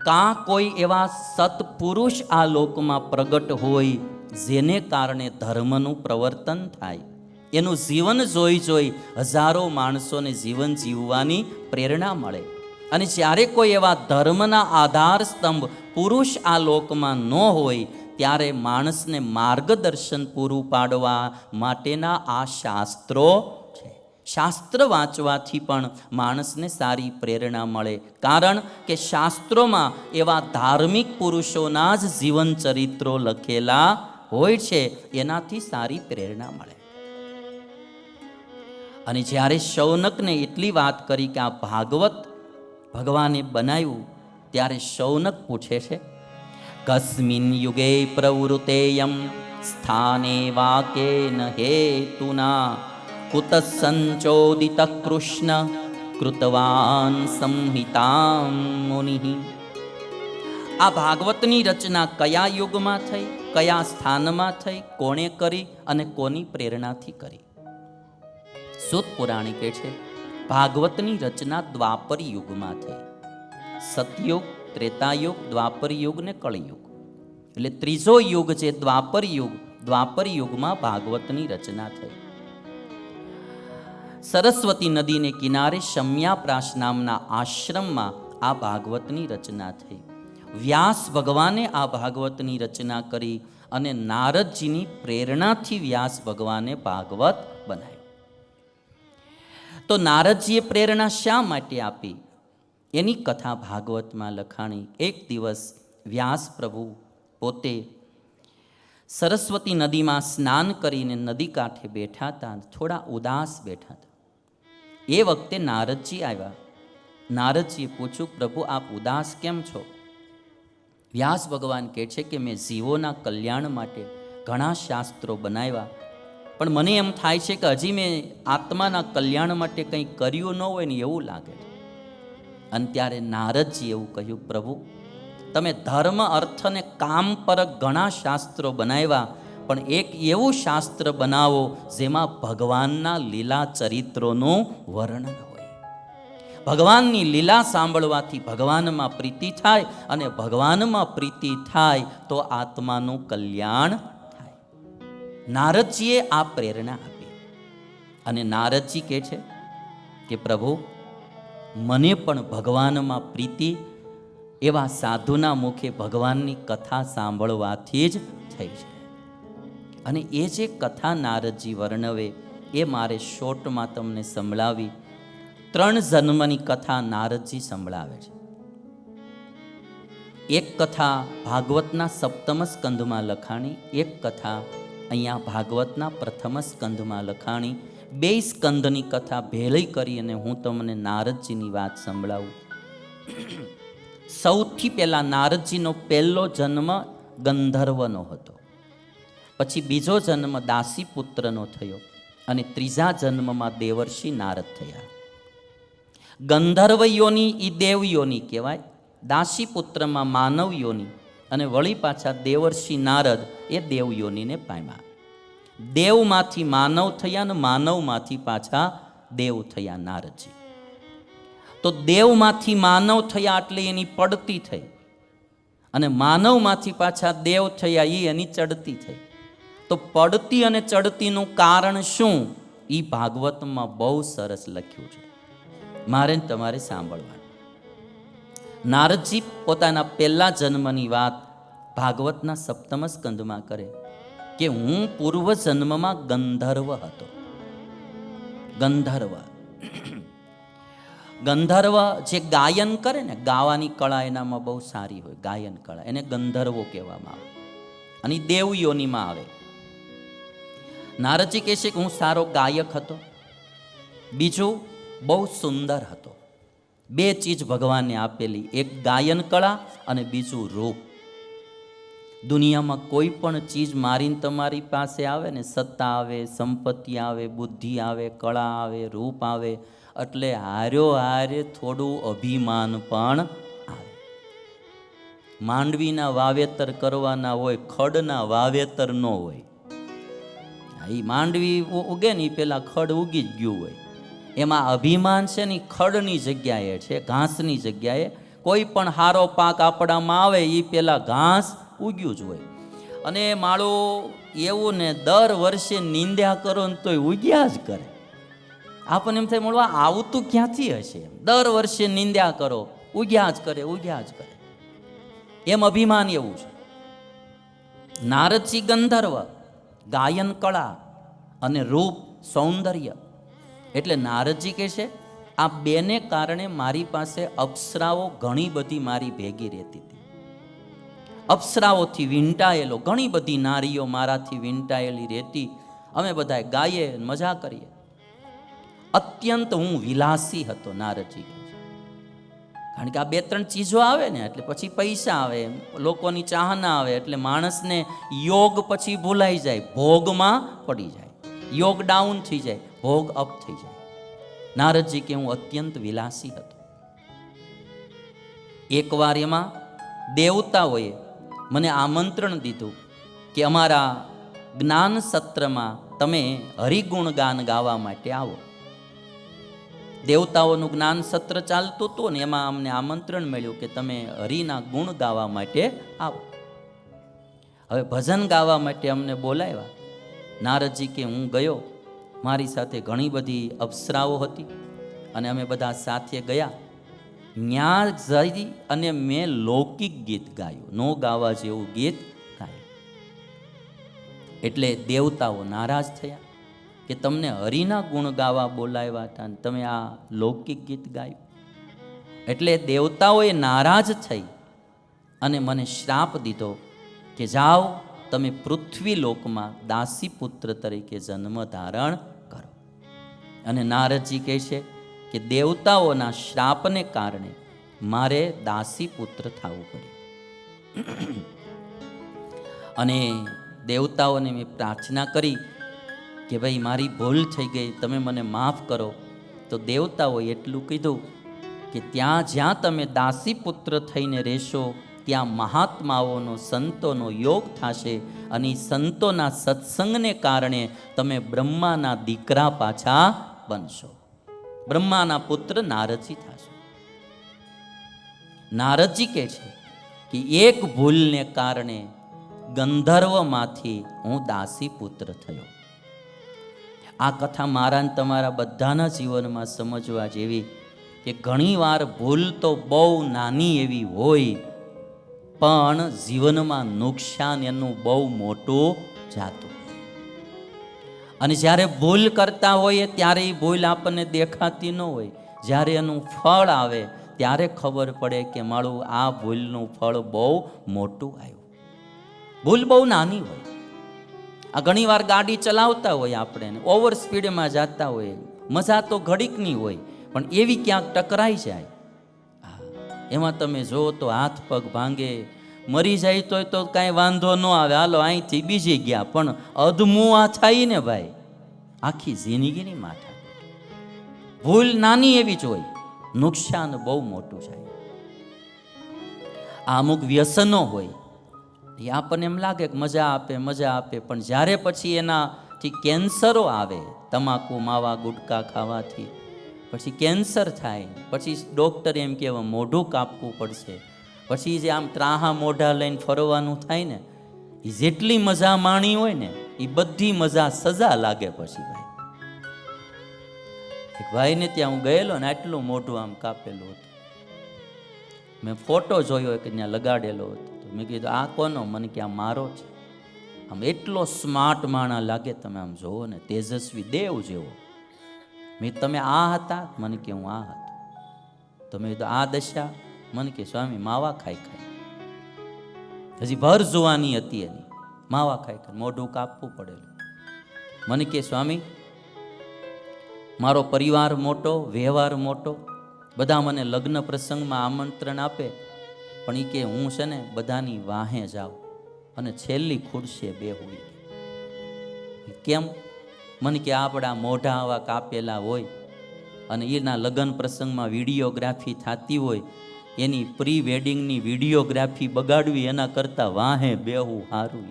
કાં કોઈ એવા સત્પુરુષ આ લોકમાં પ્રગટ હોય જેને કારણે ધર્મનું પ્રવર્તન થાય, એનું જીવન જોઈ હજારો માણસોને જીવન જીવવાની પ્રેરણા મળે. અને જ્યારે કોઈ એવા ધર્મના આધાર સ્તંભ પુરુષ આ લોકમાં ન હોય ત્યારે માણસને માર્ગદર્શન પૂરું પાડવા માટેના આ શાસ્ત્રો છે. શાસ્ત્ર વાંચવાથી પણ માણસને સારી પ્રેરણા મળે, કારણ કે શાસ્ત્રોમાં એવા ધાર્મિક પુરુષોના જ જીવન ચરિત્રો લખેલા હોય છે, એનાથી સારી પ્રેરણા મળે. અને જ્યારે શૌનકને એટલી વાત કરી કે આ ભાગવત ભગવાને બનાવ્યું, ત્યારે શૌનક પૂછે છે, કસ્મિન યુગે પ્રવૃતેયમ સ્થાને વાકેન હેતુના કુત સંચોદિત કૃષ્ણ કૃતવાન સંહિતામ મુનિઃ. આ ભાગવતની રચના કયા યુગમાં થઈ, કયા સ્થાનમાં થઈ, કોણે કરી અને કોની પ્રેરણાથી કરી? સૂત પુરાણે કહે છે, ભાગવતની રચના દ્વાપર યુગમાં થઈ. સતયુગ, ત્રેતાયુગ, દ્વાપર યુગ ને કળિયુગ, એટલે ત્રીજો યુગ છે દ્વાપર યુગ. દ્વાપર યુગમાં ભાગવતની રચના થઈ. સરસ્વતી નદીને કિનારે શમ્યાપ્રાશ નામના આશ્રમમાં આ ભાગવતની રચના થઈ. વ્યાસ ભગવાને આ ભાગવતની રચના કરી અને નારદજીની પ્રેરણાથી વ્યાસ ભગવાને ભાગવત બનાવ્યું. તો નારદજીએ પ્રેરણા શા માટે આપી એની કથા ભાગવતમાં લખાણી. એક દિવસ વ્યાસ પ્રભુ પોતે સરસ્વતી નદીમાં સ્નાન કરીને નદી કાંઠે બેઠા હતા, થોડા ઉદાસ બેઠા હતા. એ વખતે નારદજી આવ્યા. નારદજીએ પૂછ્યું, પ્રભુ આપ ઉદાસ કેમ છો? વ્યાસ ભગવાન કહે છે કે મેં જીવોના કલ્યાણ માટે ઘણા શાસ્ત્રો બનાવ્યા, પણ મને એમ થાય છે કે હજી મેં આત્માના કલ્યાણ માટે કંઈ કર્યું ન હોય ને એવું લાગે છે. અને ત્યારે નારદજી એવું કહ્યું, પ્રભુ તમે ધર્મ, અર્થ અને કામ પર ઘણા શાસ્ત્રો બનાવ્યા, પણ એક એવું શાસ્ત્ર બનાવો જેમાં ભગવાનના લીલા ચરિત્રોનું વર્ણન હોય. ભગવાનની લીલા સાંભળવાથી ભગવાનમાં પ્રીતિ થાય, અને ભગવાનમાં પ્રીતિ થાય તો આત્માનું કલ્યાણ થાય. નારદજીએ આ પ્રેરણા આપી. અને નારદજી કહે છે કે પ્રભુ મને પણ ભગવાનમાં પ્રીતિ એવા સાધુના મુખે ભગવાનની કથા સાંભળવાથી જ થઈ છે. અને એ જે કથા નારદજી વર્ણવે એ મારે શોર્ટમાં તમને સંભળાવી. 3 જન્મની કથા નારદજી સંભળાવે છે. એક કથા ભાગવતના 7મ સ્કંધમાં લખાણી, એક કથા અહીંયા ભાગવતના 1મ સ્કંધમાં લખાણી. 2 સ્કંધની કથા ભેળી કરી અને હું તમને નારદજીની વાત સંભળાવું. સૌથી પહેલા નારદજીનો પહેલો જન્મ ગંધર્વનો હતો, પછી બીજો જન્મ દાસી પુત્રનો થયો, અને ત્રીજા જન્મમાં દેવર્ષિ નારદ થયા. ગંધર્વ યોની એ દેવ યોની કહેવાય, દાસી પુત્રમાં માનવ યોની, અને વળી પાછા દેવર્ષિ નારદ એ દેવ યોનીને પામ્યા. દેવમાંથી માનવ થયા અને માનવમાંથી પાછા દેવ થયા નારદજી. તો દેવમાંથી માનવ થયા એટલે એની પડતી થઈ, અને માનવમાંથી પાછા દેવ થયા એ એની ચડતી થઈ. તો પડતી અને ચડતીનું કારણ શું એ ભાગવતમાં બહુ સરસ લખ્યું છે, મારે તમારે સાંભળવાનું. નારદજી પોતાના પહેલા જન્મની વાત ભાગવતના 7મ સ્કંધમાં કરે કે હું પૂર્વ જન્મમાં ગંધર્વ હતો. ગંધર્વ ગંધર્વ જે ગાયન કરે ને, ગાવાની કળા એનામાં બહુ સારી હોય, ગાયન કળા, એને ગંધર્વો કહેવામાં આવે. અને દેવ યોનીમાં આવે. નારદજી કહે છે કે હું સારો ગાયક હતો, બીજું બહુ સુંદર હતો. 2 ચીજ ભગવાને આપેલી, એક ગાયન કળા અને બીજું રૂપ. દુનિયામાં કોઈ પણ ચીજ મારીને તમારી પાસે આવે ને, સત્તા આવે, સંપત્તિ આવે, બુદ્ધિ આવે, કળા આવે, રૂપ આવે, એટલે હારે થોડું અભિમાન પણ આવે. માંડવીના વાવેતર કરવાના હોય, ખડના વાવેતર ન હોય. એ માંડવી ઉગે ને પેલા ખડ ઉગી જ ગયું હોય, એમાં અભિમાન છે ને ખડની જગ્યાએ છે, ઘાસની જગ્યાએ કોઈ પણ હારો પાક આપણામાં આવે એ પહેલાં ઘાસ ઉગ્યું જ હોય. અને માળો એવું ને દર વર્ષે નિંદ્યા કરો ને તોય ઉગ્યા જ કરે. આપણને એમ થાય મળવા આવતું ક્યાંથી હશે? દર વર્ષે નિંદ્યા કરો, ઉગ્યા જ કરે, ઉગ્યા જ કરે. એમ અભિમાન એવું છે. નારદજી ગંધર્વ, ગાયન કળા અને રૂપ સૌંદર્ય. એટલે નારદજી કહે છે આ બેને કારણે મારી પાસે અપ્સરાઓ ઘણી બધી મારી ભેગી રહેતી હતી. અપ્સરાઓથી વીંટાયેલો ઘણી બધી નારીઓ મારાથી વીંટાયેલી રહેતી. અમે બધા ગાઈએ, મજા કરીએ. અત્યંત હું વિલાસી હતો, નારદજી કહે છે. કારણ કે આ બે ત્રણ ચીજો આવે ને એટલે પછી પૈસા આવે, લોકોની ચાહના આવે, એટલે માણસને યોગ પછી ભૂલાઈ જાય, ભોગમાં પડી જાય. યોગ ડાઉન થઈ જાય, ભોગ અપ થઈ જાય. નારદજી કે હું અત્યંત વિલાસી હતો. એકવાર એમાં દેવતાઓએ મને આમંત્રણ દીધું કે અમારા જ્ઞાન સત્રમાં તમે હરિગુણ ગાન ગાવા માટે આવો. દેવતાઓનું જ્ઞાન સત્ર ચાલતું હતું ને એમાં અમને આમંત્રણ મળ્યું કે તમે હરિના ગુણ ગાવા માટે આવો. હવે ભજન ગાવા માટે અમને બોલાવ્યા. નારદજી કે હું ગયો. મારી સાથે ઘણી બધી અપ્સરાઓ હતી અને અમે બધા સાથે ગયા. ન્યા જઈ અને મેં લૌકિક ગીત ગાયું, નો ગાવા જેવું ગીત ગાયું. એટલે દેવતાઓ નારાજ થયા કે તમને હરિના ગુણ ગાવા બોલાવ્યા હતા અને તમે આ લૌકિક ગીત ગાયું. એટલે દેવતાઓએ નારાજ થઈ અને મને શ્રાપ દીધો કે જાઓ તમે પૃથ્વી લોકમાં દાસી પુત્ર તરીકે જન્મ ધારણ કરો. અને નારદજી કહે છે કે દેવતાઓના શ્રાપને કારણે મારે દાસી પુત્ર થવું પડ્યું. અને દેવતાઓને મેં પ્રાર્થના કરી કે ભાઈ મારી ભૂલ થઈ ગઈ, તમે મને માફ કરો. તો દેવતાઓએ એટલું કીધું કે ત્યાં જ્યાં તમે દાસી પુત્ર થઈને રહેશો ત્યાં મહાત્માઓનો, સંતોનો યોગ થશે અને સંતોના સત્સંગને કારણે તમે બ્રહ્માના દીકરા પાછા બનશો. બ્રહ્માના પુત્ર નારદજી થશે. નારદજી કહે છે કે એક ભૂલને કારણે ગંધર્વમાંથી હું દાસી પુત્ર થયો. આ કથા મારા ને તમારા બધાના જીવનમાં સમજવા જેવી કે ઘણીવાર ભૂલ તો બહુ નાની એવી હોય પણ જીવનમાં નુકસાન એનું બહુ મોટું જાતું. અને જ્યારે ભૂલ કરતા હોઈએ ત્યારે એ ભૂલ આપણને દેખાતી ન હોય. જ્યારે એનું ફળ આવે ત્યારે ખબર પડે કે મારું આ ભૂલનું ફળ બહુ મોટું આવ્યું. ભૂલ બહુ નાની હોય. આ ઘણીવાર ગાડી ચલાવતા હોય, આપણે ઓવર સ્પીડમાં જતા હોય, મજા તો ઘડીકની હોય પણ એવી ક્યાંક ટકરાઈ જાય, એમાં તમે જો તો હાથ પગ ભાંગે, મરી જાય તોય તો કાંઈ વાંધો ન આવે, હાલો અહીંથી બીજી ગયા. પણ અધમું આ થાય ને ભાઈ, આખી જિંદગીની માથા. ભૂલ નાની એવી જ હોય, નુકસાન બહુ મોટું થાય. આ અમુક વ્યસનો હોય એ આપણને એમ લાગે કે મજા આપે, મજા આપે, પણ જ્યારે પછી એનાથી કેન્સરો આવે, તમાકુ, માવા, ગુટકા ખાવાથી પછી કેન્સર થાય, પછી ડૉક્ટર એમ કહેવા મોઢું કાપવું પડશે, પછી જે આમ ત્રાહા મોઢા લઈને ફરવાનું થાય ને, એ જેટલી મજા માણી હોય ને એ બધી મજા સજા લાગે પછી. ભાઈ એક ભાઈને ત્યાં હું ગયેલો ને, આટલું મોઢું આમ કાપેલું હતું. મેં ફોટો જોયો કે ત્યાં લગાડેલો હતો. મેં કીધું આ કોનો? મને કે આ મારો છે. આમ એટલો સ્માર્ટ માણા લાગે, તમે આમ જોવો ને, તેજસ્વી દેવ જેવો. મેં તમે આ હતા? મને કે હું આ હતો. તો મેં કીધું આ દશા? મને કે સ્વામી માવા ખાઈ ખાઈ, હજી ભર જોવાની હતી એની, માવા ખાઈ ખાઈ મોઢું કાપવું પડેલું. મને કે સ્વામી મારો પરિવાર મોટો, વ્યવહાર મોટો, બધા મને લગ્ન પ્રસંગમાં આમંત્રણ આપે, પણ એ કે હું છે ને બધાની વાહે જાઉં અને છેલ્લી ખુરશીએ બેહું. કેમ? મને કે આપણા મોઢા આવા કાપેલા હોય અને એના લગ્ન પ્રસંગમાં વિડીયોગ્રાફી થતી હોય, એની પ્રી વેડિંગની વિડીયોગ્રાફી બગાડવી એના કરતાં વાહે બેહું સારું.